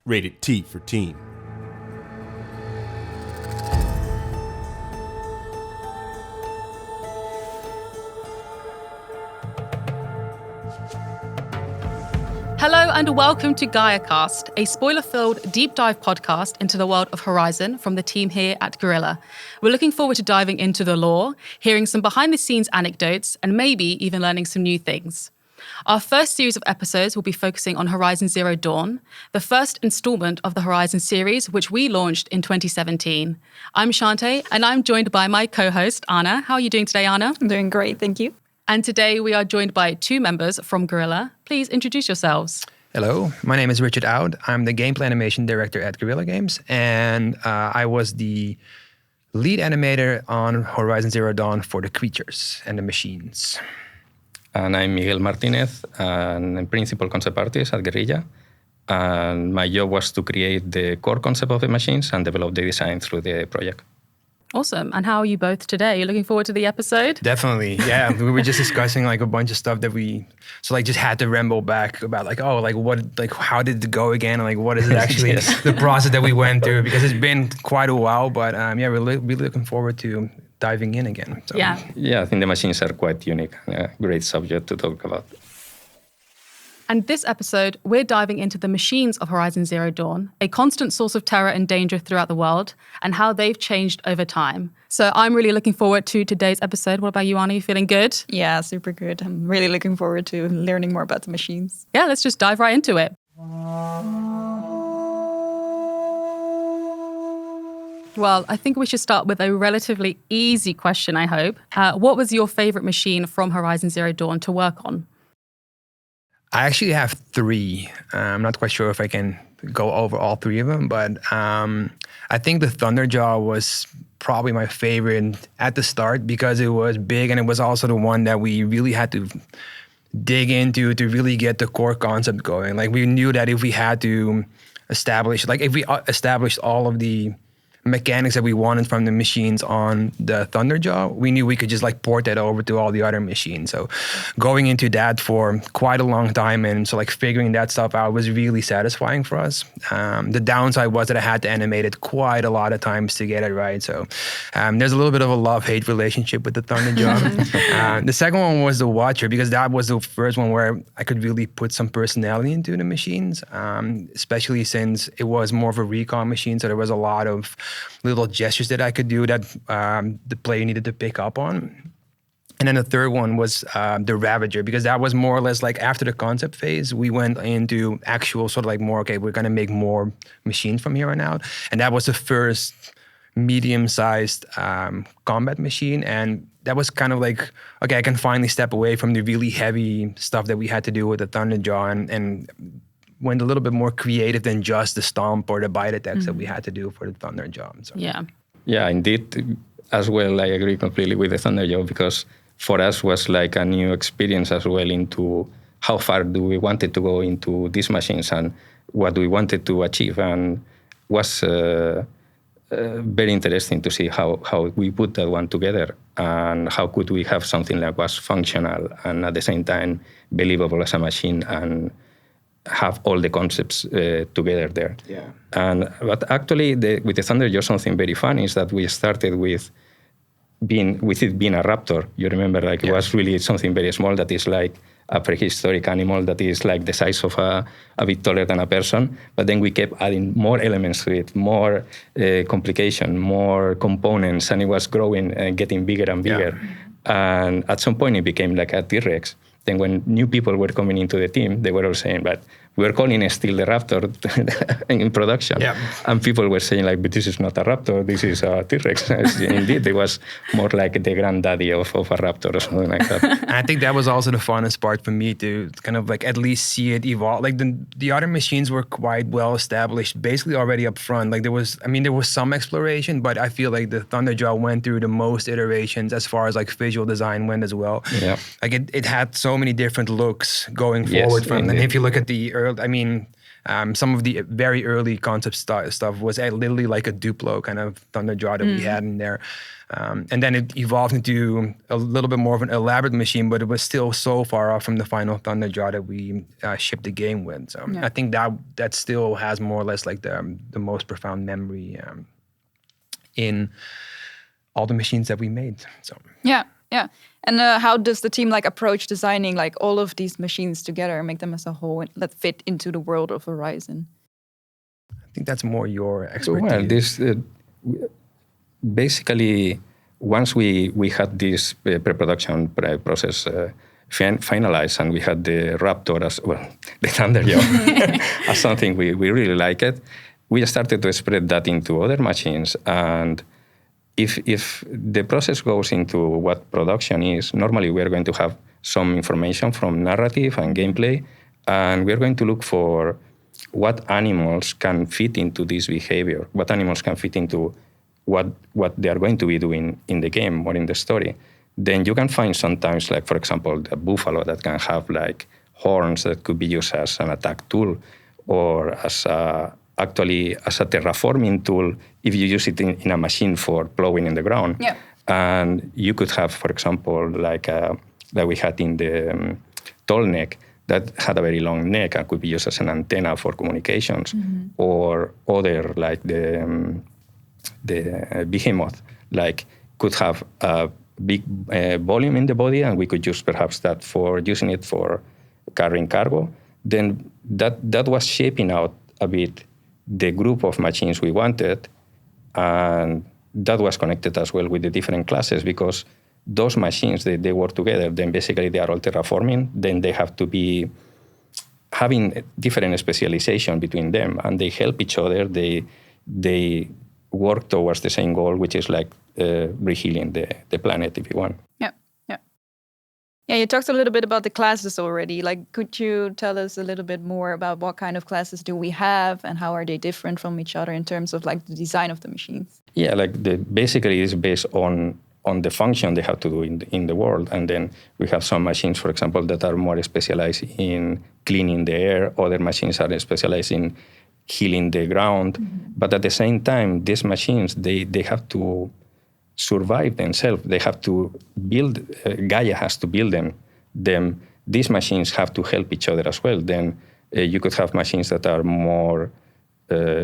Rated T for teen. Hello and welcome to GAIA Cast, a spoiler-filled deep dive podcast into the world of Horizon from the team here at Guerrilla. We're looking forward to diving into the lore, hearing some behind-the-scenes anecdotes, and maybe even learning some new things. Our first series of episodes will be focusing on Horizon Zero Dawn, the first installment of the Horizon series, which we launched in 2017. I'm Chante, and I'm joined by my co-host, Anna. How are you doing today, Anna? I'm doing great, thank you. And today we are joined by two members from Guerrilla. Please introduce yourselves. Hello, my name is Richard Oud. I'm the gameplay animation director at Guerrilla Games, and I was the lead animator on Horizon Zero Dawn for the creatures and the machines. And I'm Miguel Martinez, and I'm principal concept artist at Guerrilla. And my job was to create the core concept of the machines and develop the design through the project. Awesome. And how are you both today? You're looking forward to the episode? Definitely, yeah. We were just discussing a bunch of stuff that we just had to ramble back about how did it go again? And what is it actually, the process that we went through? Because it's been quite a while, but we're really looking forward to diving in again. So. Yeah, I think the machines are quite unique and a great subject to talk about. And this episode, we're diving into the machines of Horizon Zero Dawn, a constant source of terror and danger throughout the world, and how they've changed over time. So I'm really looking forward to today's episode. What about you, Anna? You feeling good? Yeah, super good. I'm really looking forward to learning more about the machines. Yeah, let's just dive right into it. Well, I think we should start with a relatively easy question, I hope. What was your favorite machine from Horizon Zero Dawn to work on? I actually have three. I'm not quite sure if I can go over all three of them, but I think the Thunderjaw was probably my favorite at the start because it was big and it was also the one that we really had to dig into to really get the core concept going. We knew that if we had to established all of the mechanics that we wanted from the machines on the Thunderjaw, we knew we could just port that over to all the other machines. So going into that for quite a long time and figuring that stuff out was really satisfying for us. The downside was that I had to animate it quite a lot of times to get it right. So there's a little bit of a love-hate relationship with the Thunderjaw. The second one was the Watcher because that was the first one where I could really put some personality into the machines, especially since it was more of a recon machine. So there was a lot of little gestures that I could do that the player needed to pick up on. And then the third one was the Ravager, because that was more or less after the concept phase, we went into actual more, okay, we're going to make more machines from here on out. And that was the first medium-sized combat machine. And that was kind of okay, I can finally step away from the really heavy stuff that we had to do with the Thunderjaw and went a little bit more creative than just the stomp or the bite attacks that we had to do for the Thunderjaw. So. Yeah, indeed. As well, I agree completely with the Thunderjaw because for us was a new experience as well into how far do we wanted to go into these machines and what we wanted to achieve. And was very interesting to see how we put that one together and how could we have something that was functional and at the same time believable as a machine and have all the concepts together there. Yeah. But actually, with the Thunderjaw, something very fun is that we started with it being a raptor. You remember, it was really something very small that is a prehistoric animal that is the size of a bit taller than a person. But then we kept adding more elements to it, more complication, more components, and it was growing and getting bigger and bigger. Yeah. And at some point, it became a T-Rex. Then when new people were coming into the team, they were all saying, but we were calling it still the Raptor in production. Yeah. And people were saying, but this is not a Raptor, this is a T-Rex. Indeed, it was more like the granddaddy of a Raptor or something like that. And I think that was also the funnest part for me to kind of at least see it evolve. The other machines were quite well established, basically already up front. There was some exploration, but I feel the Thunderjaw went through the most iterations as far as visual design went as well. Yeah. It had so many different looks going forward from. And if you look at the early, some of the very early concept stuff was literally like a Duplo kind of Thunderjaw that we had in there. And then it evolved into a little bit more of an elaborate machine, but it was still so far off from the final Thunderjaw that we shipped the game with. So I think that still has more or less like the most profound memory in all the machines that we made. So yeah. And how does the team like approach designing like all of these machines together, make them as a whole that fit into the world of Horizon? I think that's more your expertise. Well, this basically once we had this pre-production process finalized, and we had the Raptor as well, the Thunderjaw as something we really like it. We started to spread that into other machines, and if the process goes into what production is, normally we are going to have some information from narrative and gameplay, and we are going to look for what animals can fit into this behavior, what animals can fit into what they are going to be doing in the game or in the story. Then you can find sometimes, like, for example, a buffalo that can have like horns that could be used as an attack tool, or actually as a terraforming tool if you use it in a machine for plowing in the ground. Yeah. And you could have, for example, like that we had in the tall neck, that had a very long neck and could be used as an antenna for communications, or other like the behemoth, like could have a big volume in the body, and we could use perhaps that for using it for carrying cargo. Then that was shaping out a bit the group of machines we wanted, and that was connected as well with the different classes, because those machines, they work together. Then basically they are all terraforming. Then they have to be having different specialization between them, and they help each other. They work towards the same goal, which is like rehealing the planet, if you want. Yeah, you talked a little bit about the classes already. Like, could you tell us a little bit more about what kind of classes do we have and how are they different from each other in terms of like the design of the machines? Yeah, like basically it's based on the function they have to do in the world. And then we have some machines, for example, that are more specialized in cleaning the air. Other machines are specialized in healing the ground. But at the same time, these machines, they have to survive themselves. They have to build, Gaia has to build them. These machines have to help each other as well. Then you could have machines that are more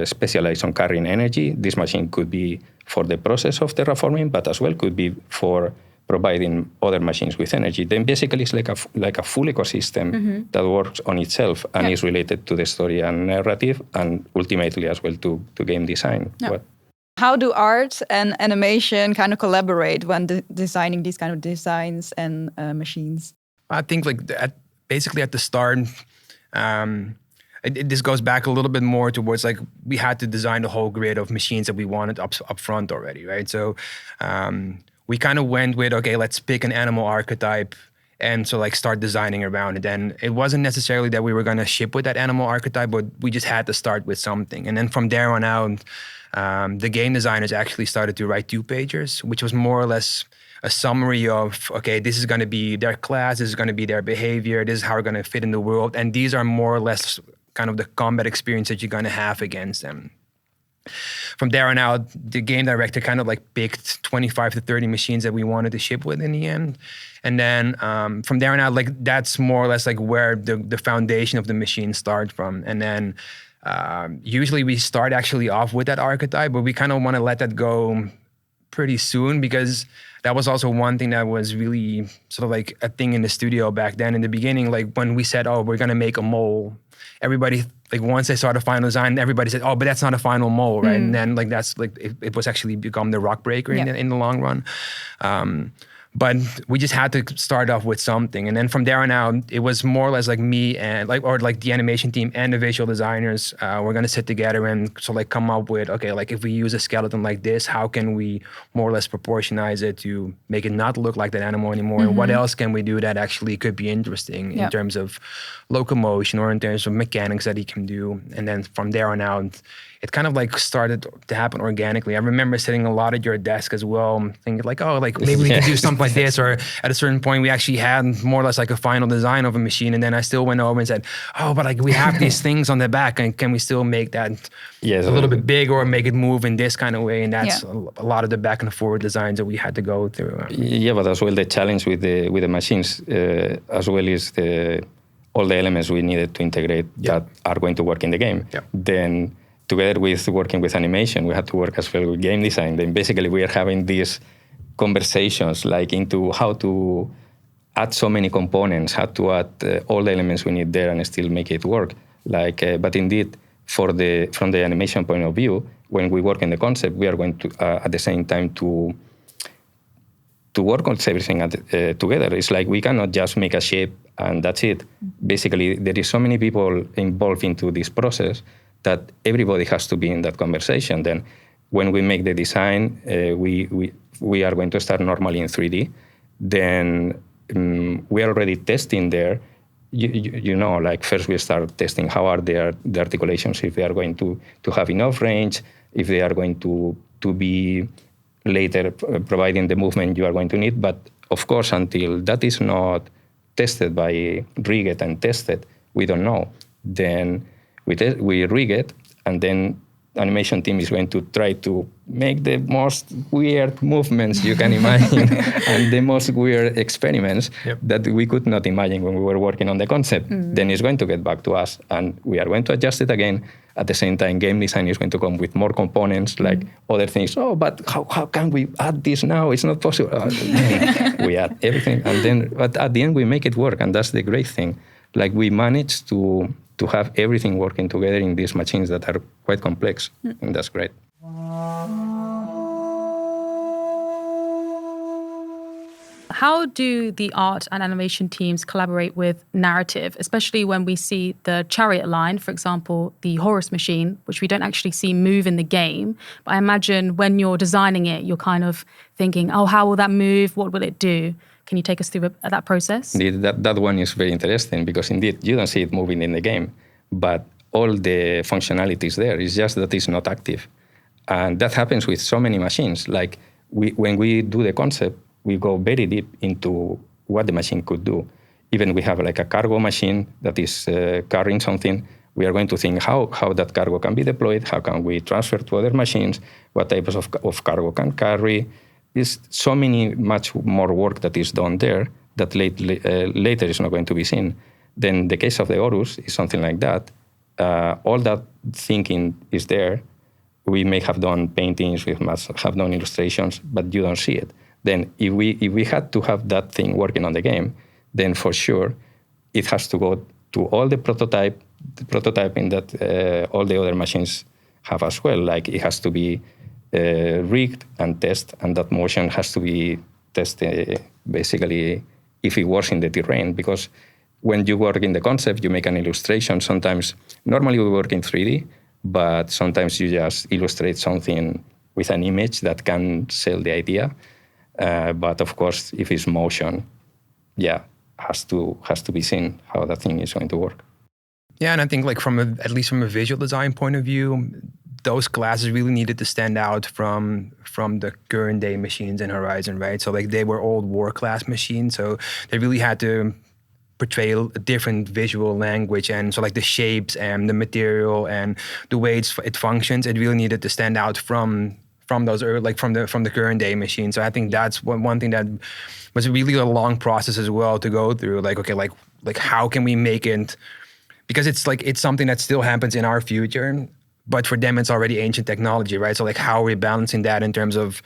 specialized on carrying energy. This machine could be for the process of terraforming, but as well could be for providing other machines with energy. Then basically it's like a full ecosystem that works on itself and is related to the story and narrative, and ultimately as well to game design. Yeah. How do art and animation kind of collaborate when designing these kind of designs and machines? I think like basically at the start, this goes back a little bit more towards like we had to design the whole grid of machines that we wanted up front already, right? So we kind of went with, okay, let's pick an animal archetype and so like start designing around it. And it wasn't necessarily that we were going to ship with that animal archetype, but we just had to start with something. And then from there on out, the game designers actually started to write 2-pagers, which was more or less a summary of, okay, this is going to be their class, this is going to be their behavior, this is how we're going to fit in the world. And these are more or less kind of the combat experience that you're going to have against them. From there on out, the game director kind of like picked 25 to 30 machines that we wanted to ship with in the end. And then from there on out, like that's more or less like where the foundation of the machine starts from. And then usually we start actually off with that archetype, but we kind of want to let that go pretty soon, because that was also one thing that was really sort of like a thing in the studio back then. In the beginning, like when we said, oh, we're going to make a mole, everybody, like once they saw the final design, everybody said, oh, but that's not a final mole, right? And then like that's like, it was actually become the rock breaker in the long run. But we just had to start off with something. And then from there on out, it was more or less like me and or the animation team and the visual designers, we're going to sit together and so like come up with, okay, like if we use a skeleton like this, how can we more or less proportionize it to make it not look like that animal anymore? And what else can we do that actually could be interesting in terms of locomotion or in terms of mechanics that he can do? And then from there on out, it kind of like started to happen organically. I remember sitting a lot at your desk as well, thinking like, oh, like maybe we could do something like this, or at a certain point we actually had more or less like a final design of a machine, and then I still went over and said, oh, but like we have these things on the back, and can we still make that a little bit big or make it move in this kind of way? And that's a lot of the back and forward designs that we had to go through. Yeah, but as well the challenge with the machines as well is all the elements we needed to integrate that are going to work in the game. Yeah. Then together with working with animation, we had to work as well with game design. Then basically we are having these conversations like into how to add so many components, how to add all the elements we need there and still make it work. But indeed, from the animation point of view, when we work in the concept, we are going to at the same time to work on everything together. It's like we cannot just make a shape and that's it. Basically, there is so many people involved into this process that everybody has to be in that conversation. Then when we make the design, we are going to start normally in 3D. Then we are already testing there. You know, like first we start testing how are the articulations, if they are going to have enough range, if they are going to be later providing the movement you are going to need. But of course, until that is not tested by rig it and tested, we don't know. Then we rig it, and then animation team is going to try to make the most weird movements you can imagine and the most weird experiments that we could not imagine when we were working on the concept. Then it's going to get back to us, and we are going to adjust it again. At the same time, game design is going to come with more components, like other things. Oh, but how can we add this now? It's not possible. We add everything, but at the end, we make it work, and that's the great thing. Like we managed to have everything working together in these machines that are quite complex, and that's great. How do the art and animation teams collaborate with narrative, especially when we see the Chariot line, for example, the Horus machine, which we don't actually see move in the game. But I imagine when you're designing it, you're kind of thinking, oh, how will that move? What will it do? Can you take us through that process? Indeed, that one is very interesting because indeed you don't see it moving in the game, but all the functionality is there. It's just that it's not active. And that happens with so many machines. Like when we do the concept, we go very deep into what the machine could do. Even we have like a cargo machine that is carrying something. We are going to think how that cargo can be deployed, how can we transfer to other machines, what types of cargo can carry. There's so much more work that is done there that later is not going to be seen. Then the case of the Horus is something like that. All that thinking is there. We may have done paintings, we must have done illustrations, but you don't see it. Then if we had to have that thing working on the game, then for sure it has to go to all the prototyping that all the other machines have as well. Like it has to be rigged and tested, and that motion has to be tested basically if it works in the terrain. Because when you work in the concept, you make an illustration. Sometimes, normally we work in 3D, but sometimes you just illustrate something with an image that can sell the idea. But of course, if it's motion, has to be seen how that thing is going to work. Yeah, and I think like at least from a visual design point of view, those classes really needed to stand out from the current day machines in Horizon, right? So like they were old war class machines, so they really had to portray a different visual language, and so like the shapes and the material and the way it functions, it really needed to stand out from those from the current day machines. So I think that's one thing that was really a long process as well to go through. Like okay, like how can we make it, because it's something that still happens in our future, but for them it's already ancient technology, right? So like how are we balancing that in terms of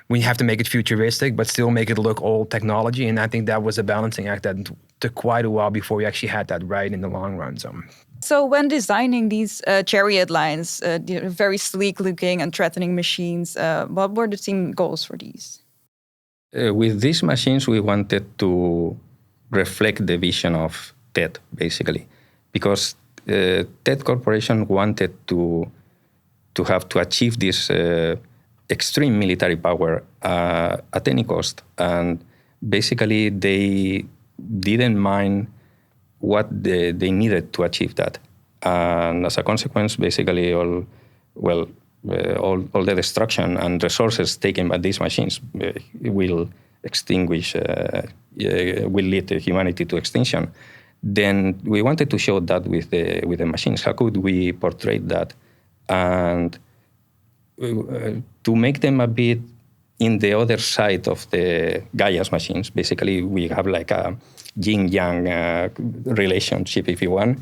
we have to make it futuristic but still make it look old technology? And I think that was a balancing act that took quite a while before we actually had that right in the long run. So when designing these Chariot lines, very sleek looking and threatening machines, what were the team goals for these? With these machines, we wanted to reflect the vision of TED, basically, because TED Corporation wanted to achieve this extreme military power at any cost. And basically, they didn't mind what they needed to achieve that. And as a consequence, basically all the destruction and resources taken by these machines will extinguish, will lead humanity to extinction. Then we wanted to show that with the machines. How could we portray that? And to make them a bit in the other side of the GAIA's machines. Basically, we have like a yin-yang relationship, if you want.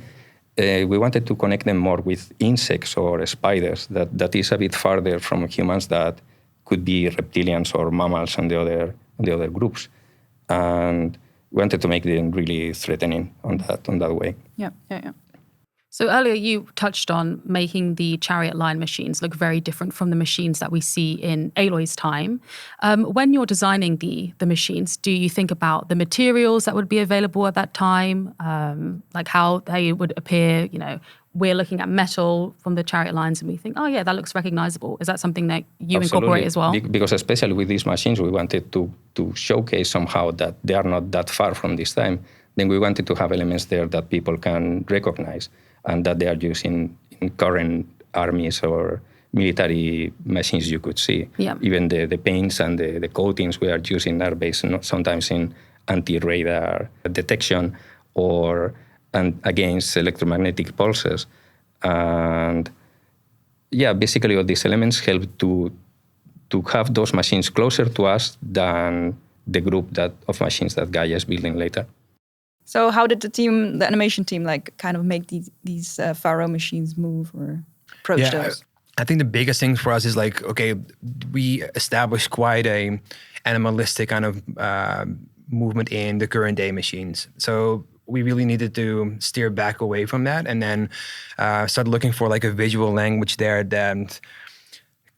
We wanted to connect them more with insects or spiders that is a bit farther from humans, that could be reptilians or mammals on the other groups. And we wanted to make them really threatening on that way. Yeah. So earlier you touched on making the Chariot line machines look very different from the machines that we see in Aloy's time. When you're designing the machines, do you think about the materials that would be available at that time, like how they would appear? You know, we're looking at metal from the Chariot lines and we think, oh yeah, that looks recognizable. Is that something that you Absolutely. Incorporate as well? Because especially with these machines, we wanted to showcase somehow that they are not that far from this time. Then we wanted to have elements there that people can recognize, and that they are used in current armies or military machines you could see. Yeah. Even the paints and the coatings we are using are based sometimes in anti-radar detection or against electromagnetic pulses. And yeah, basically all these elements help to have those machines closer to us than the group of machines that GAIA is building later. So how did the animation team, like kind of make these Pharaoh machines move or approach those? I think the biggest thing for us is like, okay, we established quite a animalistic kind of movement in the current day machines. So we really needed to steer back away from that, and then start looking for like a visual language there that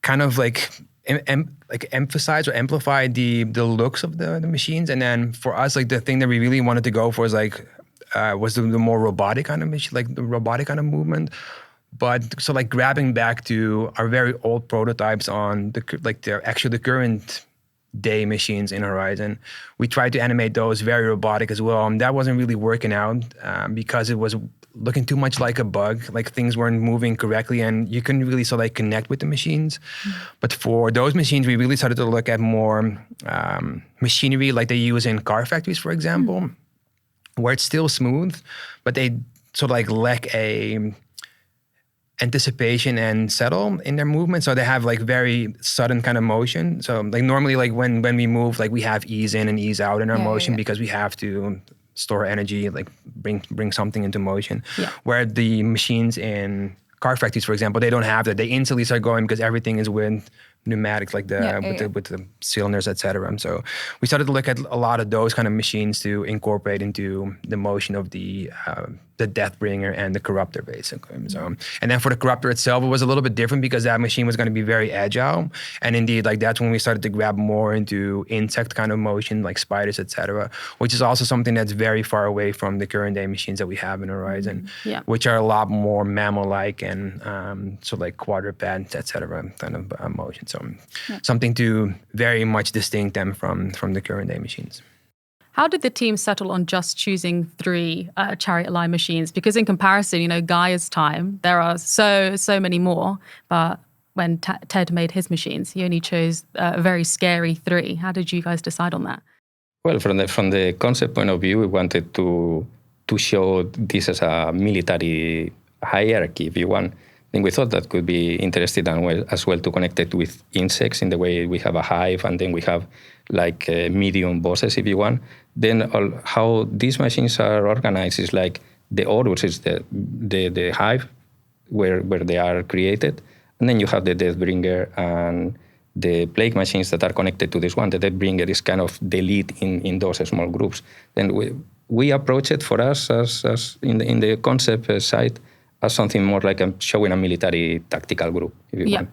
kind of like emphasize or amplify the looks of the machines. And then for us, like the thing that we really wanted to go for is like was the more robotic kind of machine, like the robotic kind of movement. But so like grabbing back to our very old prototypes on the current day machines in Horizon, we tried to animate those very robotic as well, and that wasn't really working out because it was looking too much like a bug, like things weren't moving correctly and you couldn't really sort of like connect with the machines. But for those machines, we really started to look at more machinery like they use in car factories, for example, where it's still smooth, but they sort of like lack a anticipation and settle in their movement. So they have like very sudden kind of motion. So like normally like when we move, like we have ease in and ease out in our motion because we have to store energy, like bring something into motion. Yeah. Where the machines in car factories, for example, they don't have that. They instantly start going because everything is with pneumatics, like with the cylinders, etc. So we started to look at a lot of those kind of machines to incorporate into the motion of the Deathbringer and the Corruptor, basically. So, and then for the Corruptor itself, it was a little bit different because that machine was going to be very agile. And indeed, like that's when we started to grab more into insect kind of motion, like spiders, etc., which is also something that's very far away from the current day machines that we have in Horizon, which are a lot more mammal-like and so like quadruped, etc. kind of motion. So something to very much distinct them from the current day machines. How did the team settle on just choosing 3 Chariot line machines? Because in comparison, you know, GAIA's time, there are so many more. But when Ted made his machines, he only chose a very scary 3. How did you guys decide on that? Well, from the concept point of view, we wanted to show this as a military hierarchy, if you want. Then we thought that could be interesting as well to connect it with insects in the way we have a hive and then we have like medium bosses, if you want. Then how these machines are organized is like the Horus is the hive where they are created. And then you have the Deathbringer and the plague machines that are connected to this one. The Deathbringer is kind of the lead in those small groups. Then we approach it for us as in the concept side as something more like showing a military tactical group, if you want.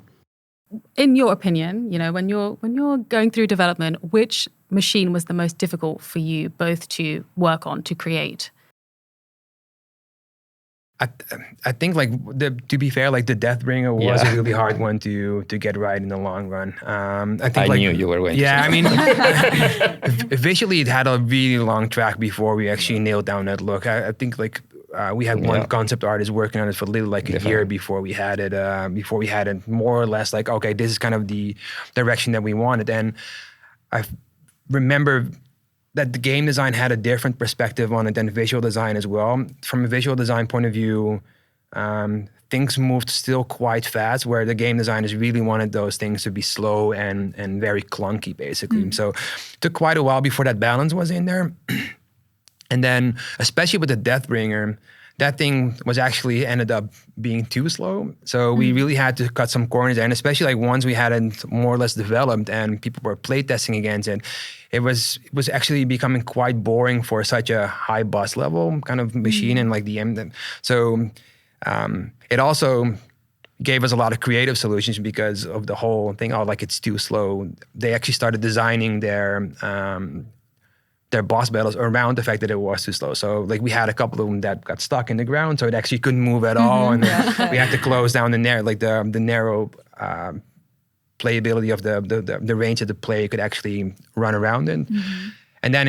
In your opinion, you know, when you're going through development, which machine was the most difficult for you both to work on, to create? I think like to be fair, like the Deathbringer was a really hard one to get right in the long run. I knew you were going to say I mean, visually it had a really long track before we actually nailed down that look. I think like we had one concept artist working on it for literally like a year before we had it more or less like, okay, this is kind of the direction that we wanted. And remember that the game design had a different perspective on it than visual design as well. From a visual design point of view, things moved still quite fast, where the game designers really wanted those things to be slow and very clunky, basically. So it took quite a while before that balance was in there. And then, especially with the Deathbringer, that thing was actually ended up being too slow. So we really had to cut some corners, and especially like once we had it more or less developed and people were playtesting against it, it was actually becoming quite boring for such a high bus level kind of machine and like the end. So it also gave us a lot of creative solutions because of the whole thing. Oh, like it's too slow. They actually started designing their boss battles around the fact that it was too slow. So like we had a couple of them that got stuck in the ground, so it actually couldn't move at all, and then we had to close down the narrow playability of the range that the player could actually run around in. And then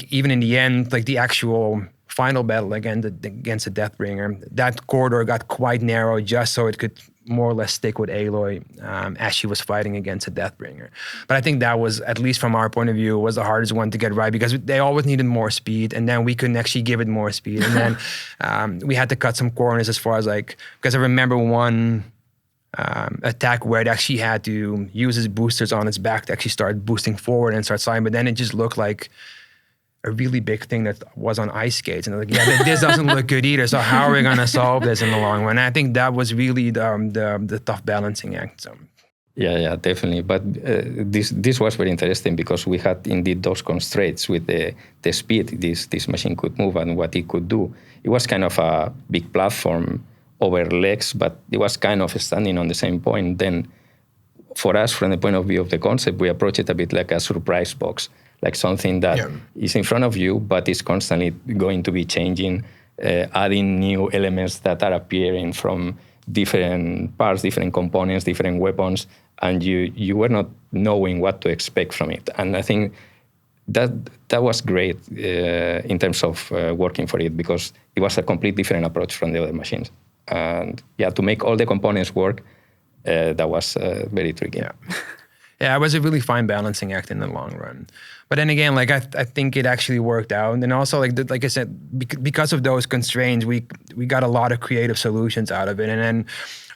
even in the end, like the actual final battle against the Deathbringer, that corridor got quite narrow just so it could more or less stick with Aloy as she was fighting against the Deathbringer. But I think that was, at least from our point of view, was the hardest one to get right because they always needed more speed, and then we couldn't actually give it more speed. And then we had to cut some corners as far as like, because I remember one attack where it actually had to use its boosters on its back to actually start boosting forward and start sliding, but then it just looked like a really big thing that was on ice skates. And like, yeah, this doesn't look good either. So how are we going to solve this in the long run? And I think that was really the tough balancing act. So. Yeah, definitely. But this was very interesting because we had indeed those constraints with the speed this machine could move and what it could do. It was kind of a big platform over legs, but it was kind of standing on the same point. Then for us, from the point of view of the concept, we approach it a bit like a surprise box, like something that is in front of you, but is constantly going to be changing, adding new elements that are appearing from different parts, different components, different weapons, and you were not knowing what to expect from it. And I think that was great in terms of working for it, because it was a complete different approach from the other machines. And yeah, to make all the components work, that was very tricky. Yeah, it was a really fine balancing act in the long run. But then again, like I think it actually worked out. And also, like I said, because of those constraints, we got a lot of creative solutions out of it. And then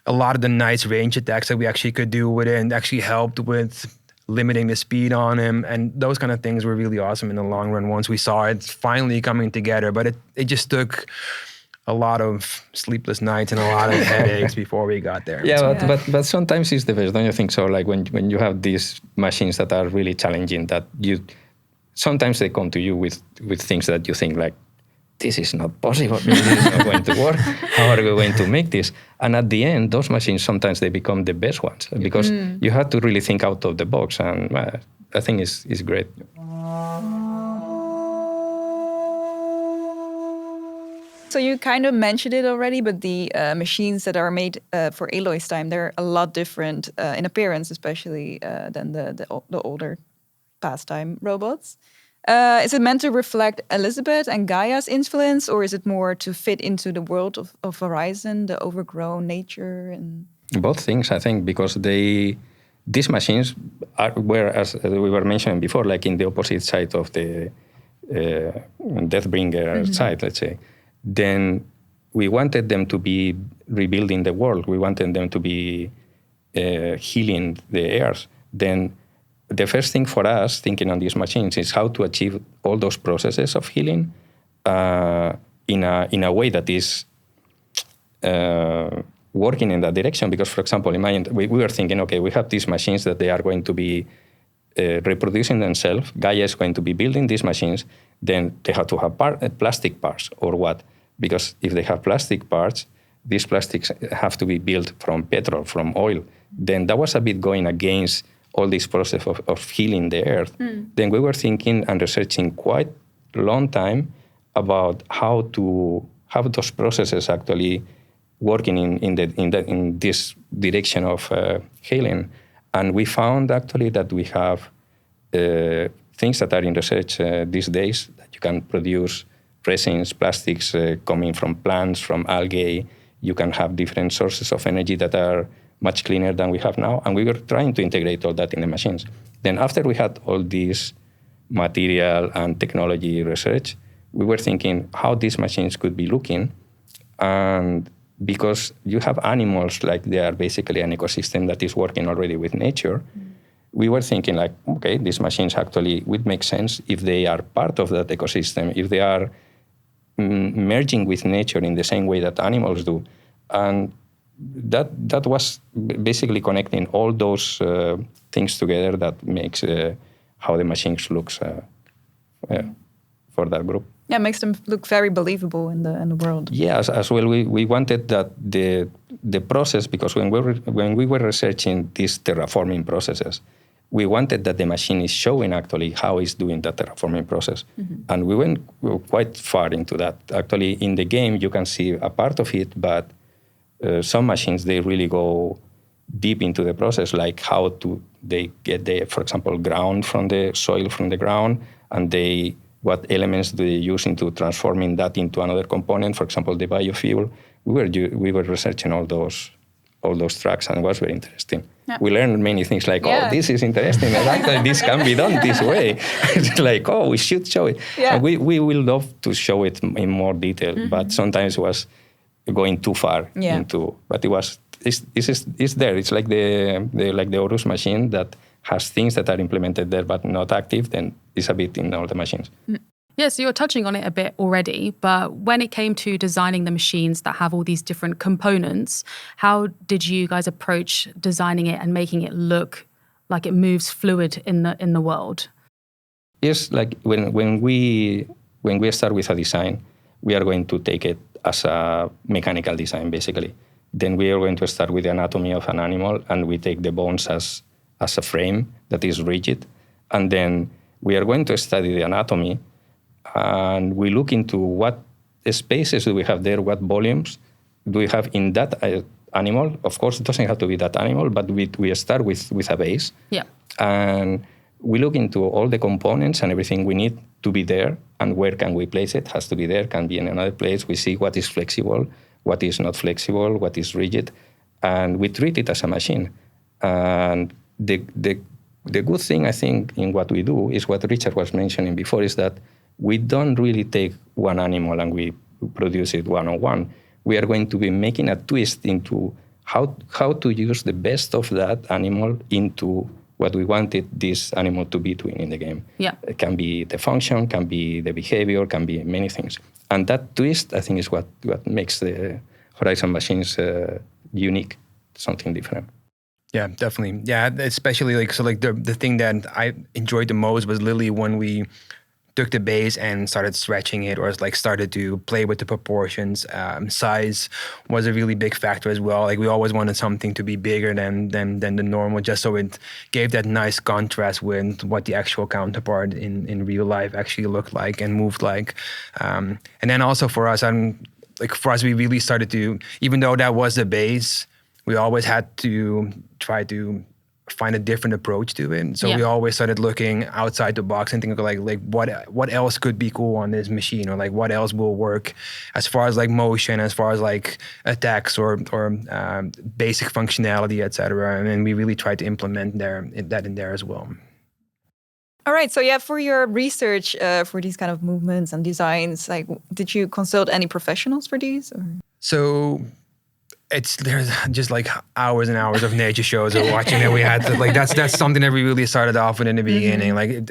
a lot of the nice range attacks that we actually could do with it and actually helped with limiting the speed on him. And those kind of things were really awesome in the long run once we saw it finally coming together. But it just took a lot of sleepless nights and a lot of headaches before we got there. But sometimes it's the best, don't you think so? Like when you have these machines that are really challenging, that sometimes they come to you with things that you think like, this is not possible, this is not going to work, how are we going to make this? And at the end, those machines, sometimes they become the best ones because you have to really think out of the box, and I think it's great. So you kind of mentioned it already, but the machines that are made for Aloy's time, they're a lot different in appearance, especially than the older pastime robots. Is it meant to reflect Elizabeth and Gaia's influence, or is it more to fit into the world of Horizon, the overgrown nature? And both things, I think, because these machines were, as we were mentioning before, like in the opposite side of the Deathbringer side, let's say. Then we wanted them to be rebuilding the world. We wanted them to be healing the earth. Then the first thing for us, thinking on these machines, is how to achieve all those processes of healing in a way that is working in that direction. Because, for example, imagine we were thinking, okay, we have these machines that they are going to be reproducing themselves. Gaia is going to be building these machines. Then they have to have plastic parts or what? Because if they have plastic parts, these plastics have to be built from petrol, from oil. Then that was a bit going against all this process of healing the earth. Then we were thinking and researching quite a long time about how to have those processes actually working in this direction of healing. And we found actually that we have things that are in research these days, that you can produce resins, plastics coming from plants, from algae. You can have different sources of energy that are much cleaner than we have now. And we were trying to integrate all that in the machines. Then after we had all these material and technology research, we were thinking how these machines could be looking. And because you have animals, like they are basically an ecosystem that is working already with nature, we were thinking like, okay, these machines actually would make sense if they are part of that ecosystem, if they are merging with nature in the same way that animals do. And that was basically connecting all those things together that makes how the machines looks for that group. Yeah, it makes them look very believable in the world. Yeah, as well, we wanted that the process, because when we were researching these terraforming processes, we wanted that the machine is showing actually how it's doing that terraforming process. And we went quite far into that. Actually, in the game, you can see a part of it, but some machines, they really go deep into the process, like how they get the, for example, ground from the soil from the ground, and what elements do they use into transforming that into another component, for example, the biofuel. We were researching all those tracks, and it was very interesting. Yeah. We learned many things like, oh, this is interesting, and actually this can be done this way. It's like, oh, we should show it. Yeah. And we will love to show it in more detail, but sometimes it was going too far into, but it's there. It's like the Horus machine that has things that are implemented there but not active, then it's a bit in all the machines. Yeah, so you're touching on it a bit already, but when it came to designing the machines that have all these different components, how did you guys approach designing it and making it look like it moves fluid in the world? Yes, like when we start with a design, we are going to take it as a mechanical design, basically. Then we are going to start with the anatomy of an animal, and we take the bones as a frame that is rigid. And then we are going to study the anatomy, and we look into what spaces do we have there, what volumes do we have in that animal. Of course, it doesn't have to be that animal, but we start with a base. Yeah. And we look into all the components and everything we need to be there, and where can we place it? Has to be there, can be in another place. We see what is flexible, what is not flexible, what is rigid, and we treat it as a machine. And the good thing, I think, in what we do is what Richard was mentioning before, is that we don't really take one animal and we produce it one-on-one. We are going to be making a twist into how to use the best of that animal into what we wanted this animal to be doing in the game. Yeah. It can be the function, can be the behavior, can be many things. And that twist, I think, is what makes the Horizon machines unique, something different. Yeah, definitely. Yeah, especially the thing that I enjoyed the most was literally when we took the base and started stretching it, or started to play with the proportions. Size was a really big factor as well. Like, we always wanted something to be bigger than the normal, just so it gave that nice contrast with what the actual counterpart in real life actually looked like and moved like. And then also for us, we really started to, even though that was the base, we always had to try to find a different approach to it. So we always started looking outside the box and thinking like what else could be cool on this machine, or like what else will work as far as like motion, as far as like attacks or basic functionality, etc. And then we really tried to implement that in there as well. All right. So for your research for these kind of movements and designs, like, did you consult any professionals for these? Or? So there's just like hours and hours of nature shows of watching that we had to, like, that's something that we really started off with in the beginning. Like,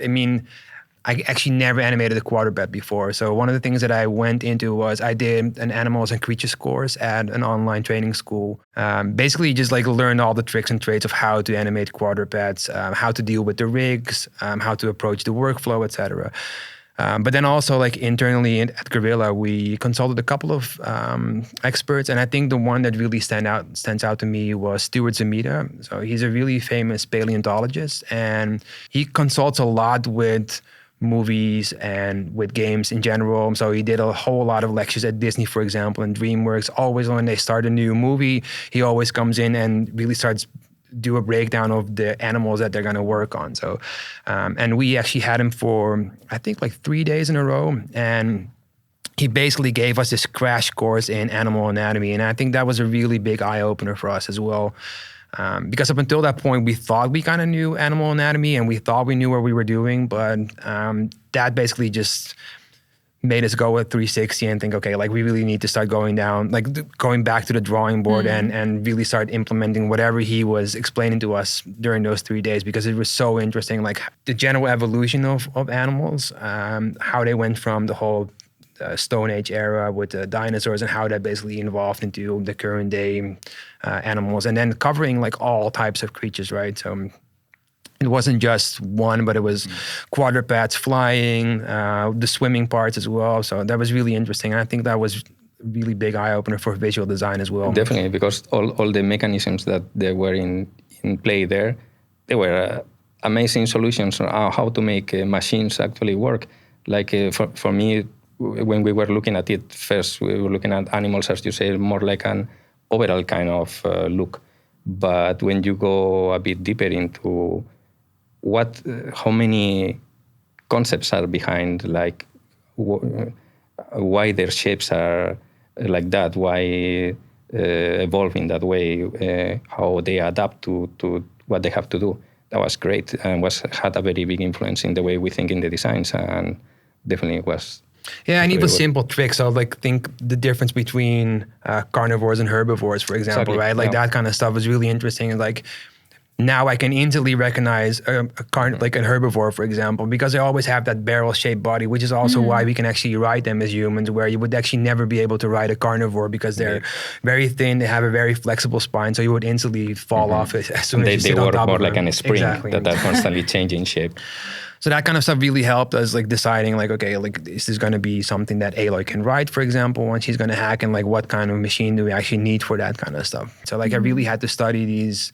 I actually never animated a quadruped before. So one of the things that I went into was I did an animals and creatures course at an online training school. Basically just like learned all the tricks and trades of how to animate quadrupeds, how to deal with the rigs, how to approach the workflow, etc. But then also, like, internally at Guerrilla, we consulted a couple of experts, and I think the one that really stands out to me was Stuart Zamita. So he's a really famous paleontologist, and he consults a lot with movies and with games in general. So he did a whole lot of lectures at Disney, for example, and DreamWorks. Always when they start a new movie, he always comes in and really starts do a breakdown of the animals that they're going to work on. So, and we actually had him for, I think, like 3 days in a row. And he basically gave us this crash course in animal anatomy. And I think that was a really big eye-opener for us as well. Because up until that point, we thought we kind of knew animal anatomy and we thought we knew what we were doing, but that basically just made us go at 360 and think, okay, like we really need to start going back to the drawing board and really start implementing whatever he was explaining to us during those 3 days, because it was so interesting, like the general evolution of animals, how they went from the whole Stone Age era with the dinosaurs and how that basically evolved into the current day animals, and then covering like all types of creatures, right? So it wasn't just one, but it was quadrupeds, flying, the swimming parts as well. So that was really interesting. And I think that was a really big eye-opener for visual design as well. Definitely, because all the mechanisms that they were in play there, they were amazing solutions on how to make machines actually work. Like for me, when we were looking at it first, we were looking at animals, as you say, more like an overall kind of look. But when you go a bit deeper into how many concepts are behind, like why their shapes are like that, why evolve in that way, how they adapt to what they have to do. That was great and had a very big influence in the way we think in the designs, and definitely was. Yeah, and even simple tricks. So like think the difference between carnivores and herbivores, for example, exactly, right? Like that kind of stuff is really interesting. And like now I can instantly recognize like a herbivore, for example, because they always have that barrel-shaped body, which is also why we can actually ride them as humans, where you would actually never be able to ride a carnivore because they're very thin, they have a very flexible spine, so you would instantly fall off as soon as you sit on top of them. They work more like a spring that are constantly changing shape. So that kind of stuff really helped us like deciding like, okay, like this is going to be something that Aloy can ride, for example, once she's going to hack, and like what kind of machine do we actually need for that kind of stuff. So like I really had to study these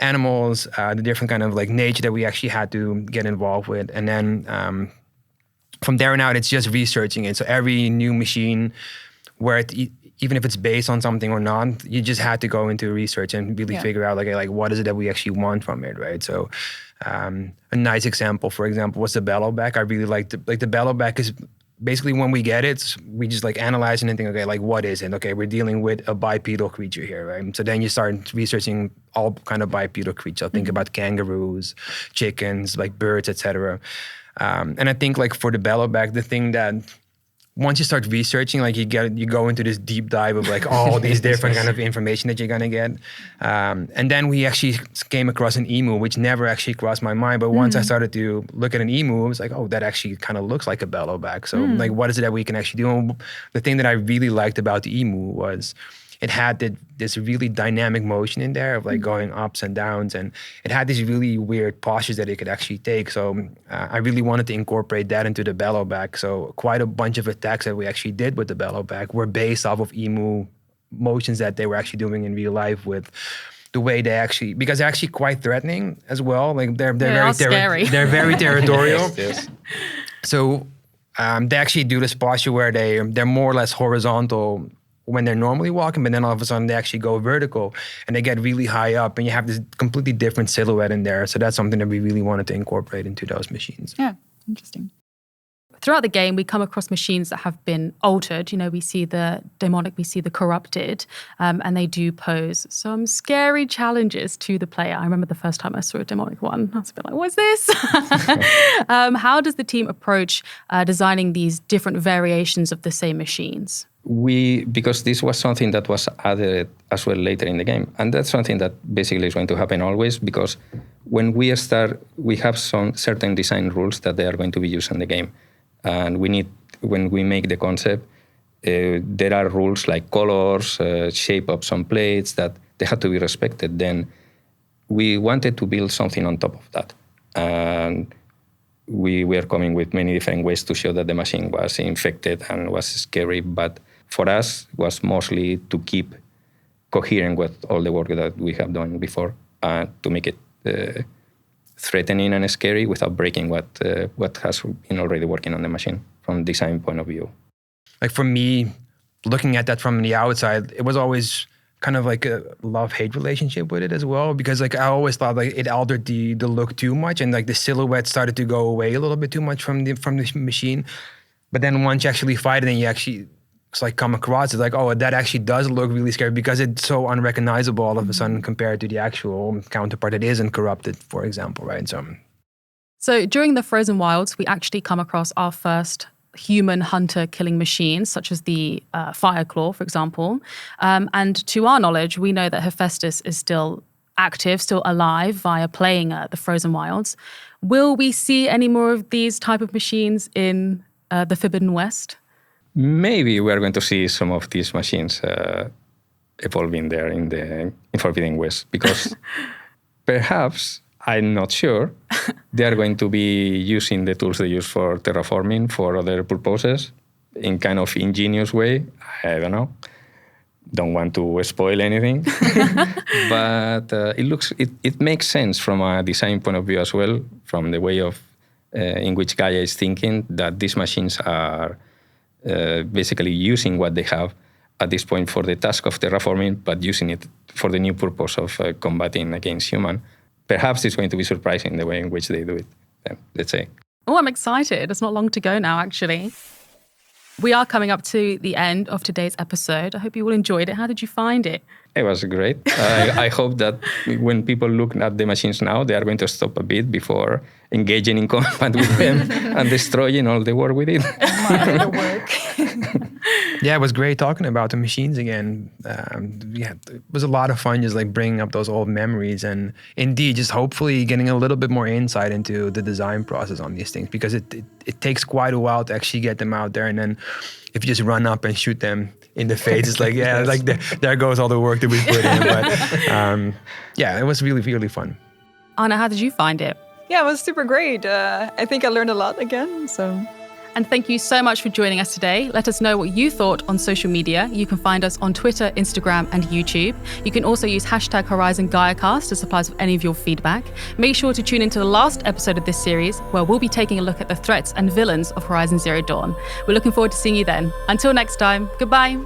animals, the different kind of like nature that we actually had to get involved with. And then from there on out, it's just researching it. So every new machine, even if it's based on something or not, you just had to go into research and really figure out like what is it that we actually want from it, right? So a nice example, for example, was the bellowback. I really liked the bellowback is basically when we get it, we just like analyze it and think, okay, like what is it? Okay, we're dealing with a bipedal creature here, right? So then you start researching all kind of bipedal creatures. Think about kangaroos, chickens, like birds, etc. And I think like for the bellowback, the thing that once you start researching, like you go into this deep dive of like all these different kind of information that you're gonna get. And then we actually came across an emu, which never actually crossed my mind. But once I started to look at an emu, I was like, oh, that actually kind of looks like a bellowback. So like, what is it that we can actually do? And the thing that I really liked about the emu was it had this really dynamic motion in there of like going ups and downs, and it had these really weird postures that it could actually take. So I really wanted to incorporate that into the bellowback. So quite a bunch of attacks that we actually did with the bellowback were based off of emu motions that they were actually doing in real life, with the way they actually, because they're actually quite threatening as well. Like they're very scary. They're very territorial. Yes. So they actually do this posture where they're more or less horizontal when they're normally walking, but then all of a sudden they actually go vertical and they get really high up, and you have this completely different silhouette in there. So that's something that we really wanted to incorporate into those machines. Yeah, interesting. Throughout the game, we come across machines that have been altered. You know, we see the demonic, we see the corrupted, and they do pose some scary challenges to the player. I remember the first time I saw a demonic one, I was a bit like, what's this? How does the team approach designing these different variations of the same machines? Because this was something that was added as well later in the game. And that's something that basically is going to happen always, because when we start, we have some certain design rules that they are going to be used in the game. And when we make the concept, there are rules like colors, shape of some plates that they have to be respected. Then we wanted to build something on top of that. And we were coming with many different ways to show that the machine was infected and was scary. But for us, it was mostly to keep coherent with all the work that we have done before, to make it threatening and scary without breaking what has been already working on the machine from a design point of view. Like for me, looking at that from the outside, it was always kind of like a love-hate relationship with it as well, because like I always thought like it altered the look too much, and like the silhouette started to go away a little bit too much from the machine. But then once you actually fight it and you actually come across, it's like, oh, that actually does look really scary because it's so unrecognizable all of a sudden compared to the actual counterpart that isn't corrupted, for example, right? So during the Frozen Wilds, we actually come across our first human hunter killing machines, such as the Fireclaw, for example. And to our knowledge, we know that Hephaestus is still active, still alive via playing the Frozen Wilds. Will we see any more of these type of machines in the Forbidden West? Maybe we are going to see some of these machines evolving there in Forbidden West, because perhaps, I'm not sure, they are going to be using the tools they use for terraforming for other purposes in kind of ingenious way. I don't know. Don't want to spoil anything. But it makes sense from a design point of view as well, from the way of in which Gaia is thinking, that these machines are basically using what they have at this point for the task of terraforming, but using it for the new purpose of combating against human. Perhaps it's going to be surprising the way in which they do it, let's say. Oh, I'm excited. It's not long to go now, actually. We are coming up to the end of today's episode. I hope you all enjoyed it. How did you find it? It was great. I hope that when people look at the machines now, they are going to stop a bit before engaging in combat with them and destroying all the work with it. The work. Yeah, it was great talking about the machines again. It was a lot of fun just like bringing up those old memories and indeed just hopefully getting a little bit more insight into the design process on these things, because it takes quite a while to actually get them out there. And then if you just run up and shoot them in the face, it's like, yeah, like there goes all the work that we put in. But yeah, it was really, really fun. Anna, how did you find it? Yeah, it was super great. I think I learned a lot again, so... And thank you so much for joining us today. Let us know what you thought on social media. You can find us on Twitter, Instagram, and YouTube. You can also use hashtag Horizon GaiaCast to supply us with any of your feedback. Make sure to tune into the last episode of this series, where we'll be taking a look at the threats and villains of Horizon Zero Dawn. We're looking forward to seeing you then. Until next time, goodbye.